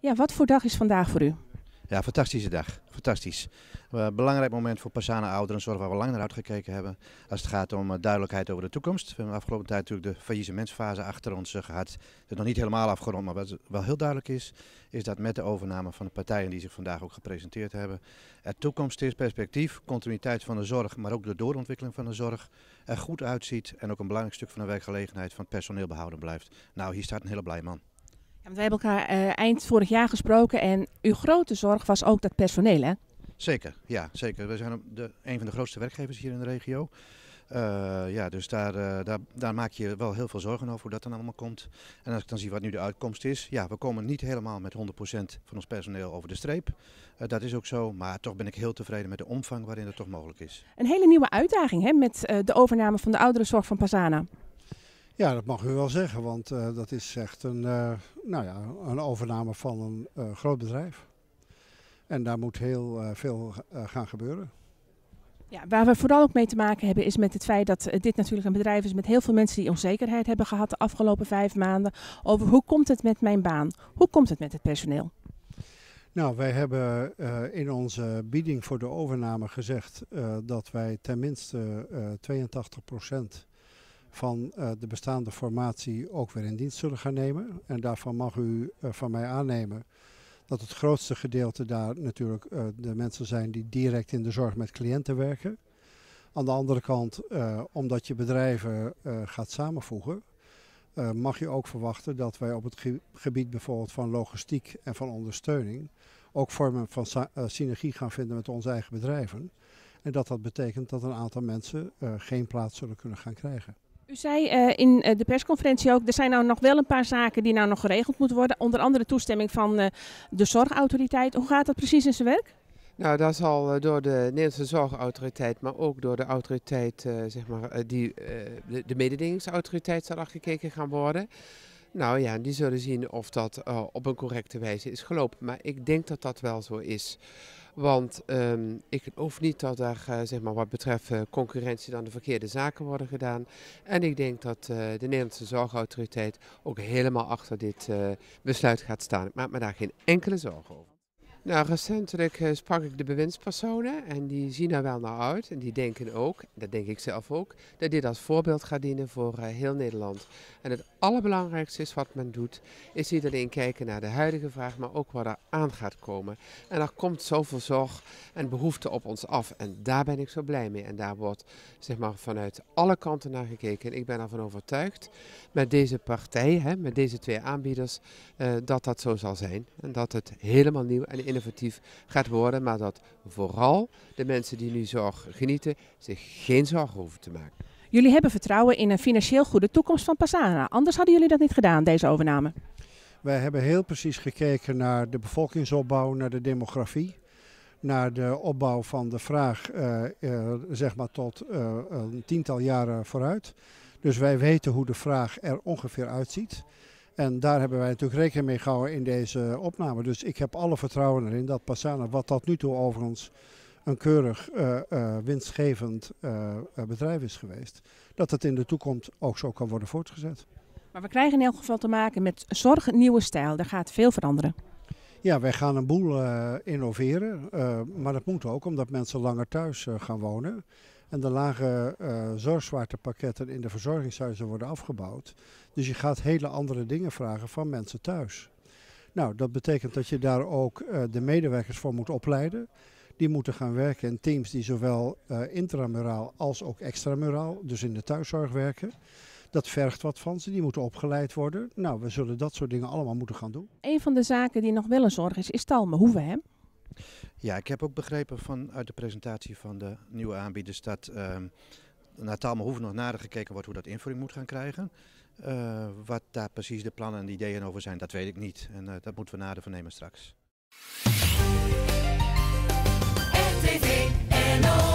Ja, wat voor dag is vandaag voor u? Ja, fantastische dag. Fantastisch. Belangrijk moment voor Pasana ouderenzorg waar we lang naar uitgekeken hebben. Als het gaat om duidelijkheid over de toekomst. We hebben de afgelopen tijd natuurlijk de faillissementsfase achter ons gehad. Het is nog niet helemaal afgerond, maar wat wel heel duidelijk is dat met de overname van de partijen die zich vandaag ook gepresenteerd hebben, er toekomst is, perspectief, continuïteit van de zorg, maar ook de doorontwikkeling van de zorg er goed uitziet en ook een belangrijk stuk van de werkgelegenheid van het personeel behouden blijft. Nou, hier staat een hele blije man. Ja, want wij hebben elkaar eind vorig jaar gesproken en uw grote zorg was ook dat personeel, hè? Zeker, ja, zeker. We zijn een van de grootste werkgevers hier in de regio. Dus daar maak je wel heel veel zorgen over hoe dat dan allemaal komt. En als ik dan zie wat nu de uitkomst is, ja, we komen niet helemaal met 100% van ons personeel over de streep. Dat is ook zo, maar toch ben ik heel tevreden met de omvang waarin het toch mogelijk is. Een hele nieuwe uitdaging, hè, met de overname van de ouderenzorg van Pasana. Ja, dat mag u wel zeggen, want dat is echt een overname van een groot bedrijf. En daar moet heel veel gaan gebeuren. Ja, waar we vooral ook mee te maken hebben is met het feit dat dit natuurlijk een bedrijf is met heel veel mensen die onzekerheid hebben gehad de afgelopen 5 maanden. Over hoe komt het met mijn baan? Hoe komt het met het personeel? Nou, wij hebben in onze bieding voor de overname gezegd dat wij tenminste 82% van de bestaande formatie ook weer in dienst zullen gaan nemen. En daarvan mag u van mij aannemen dat het grootste gedeelte daar natuurlijk de mensen zijn die direct in de zorg met cliënten werken. Aan de andere kant, omdat je bedrijven gaat samenvoegen, mag je ook verwachten dat wij op het gebied bijvoorbeeld van logistiek en van ondersteuning ook vormen van synergie gaan vinden met onze eigen bedrijven. En dat betekent dat een aantal mensen geen plaats zullen kunnen gaan krijgen. U zei in de persconferentie ook, er zijn nou nog wel een paar zaken die nou nog geregeld moeten worden. Onder andere toestemming van de zorgautoriteit. Hoe gaat dat precies in zijn werk? Nou, dat zal door de Nederlandse Zorgautoriteit, maar ook door de autoriteit, de mededingingsautoriteit zal afgekeken gaan worden. Nou ja, die zullen zien of dat op een correcte wijze is gelopen. Maar ik denk dat dat wel zo is. Want ik geloof niet dat er wat betreft concurrentie dan de verkeerde zaken worden gedaan. En ik denk dat de Nederlandse Zorgautoriteit ook helemaal achter dit besluit gaat staan. Ik maak me daar geen enkele zorgen over. Nou, recentelijk sprak ik de bewindspersonen en die zien er wel naar uit. En die denken ook, dat denk ik zelf ook, dat dit als voorbeeld gaat dienen voor heel Nederland. En het allerbelangrijkste is wat men doet, is niet alleen kijken naar de huidige vraag, maar ook wat er aan gaat komen. En er komt zoveel zorg en behoefte op ons af. En daar ben ik zo blij mee. En daar wordt vanuit alle kanten naar gekeken. En ik ben ervan overtuigd met deze partij, met deze 2 aanbieders, dat dat zo zal zijn. En dat het helemaal nieuw en innovatief gaat worden, maar dat vooral de mensen die nu zorg genieten zich geen zorgen hoeven te maken. Jullie hebben vertrouwen in een financieel goede toekomst van Pasana. Anders hadden jullie dat niet gedaan, deze overname. Wij hebben heel precies gekeken naar de bevolkingsopbouw, naar de demografie, naar de opbouw van de vraag tot een 10-tal jaren vooruit. Dus wij weten hoe de vraag er ongeveer uitziet. En daar hebben wij natuurlijk rekening mee gehouden in deze opname. Dus ik heb alle vertrouwen erin dat Pasana, wat tot nu toe overigens een keurig winstgevend bedrijf is geweest, dat het in de toekomst ook zo kan worden voortgezet. Maar we krijgen in elk geval te maken met zorg nieuwe stijl. Er gaat veel veranderen. Ja, wij gaan een boel innoveren. Maar dat moet ook omdat mensen langer thuis gaan wonen. En de lage zorgzwaartepakketten in de verzorgingshuizen worden afgebouwd. Dus je gaat hele andere dingen vragen van mensen thuis. Nou, dat betekent dat je daar ook de medewerkers voor moet opleiden. Die moeten gaan werken in teams die zowel intramuraal als ook extramuraal, dus in de thuiszorg werken. Dat vergt wat van ze, die moeten opgeleid worden. Nou, we zullen dat soort dingen allemaal moeten gaan doen. Een van de zaken die nog wel een zorg is Talmenhoeve, hè? Ja, ik heb ook begrepen uit de presentatie van de nieuwe aanbieders dat naar Talmenhoeve nog nader gekeken wordt hoe dat invulling moet gaan krijgen. Wat daar precies de plannen en de ideeën over zijn, dat weet ik niet. En dat moeten we nader vernemen straks. RTV NL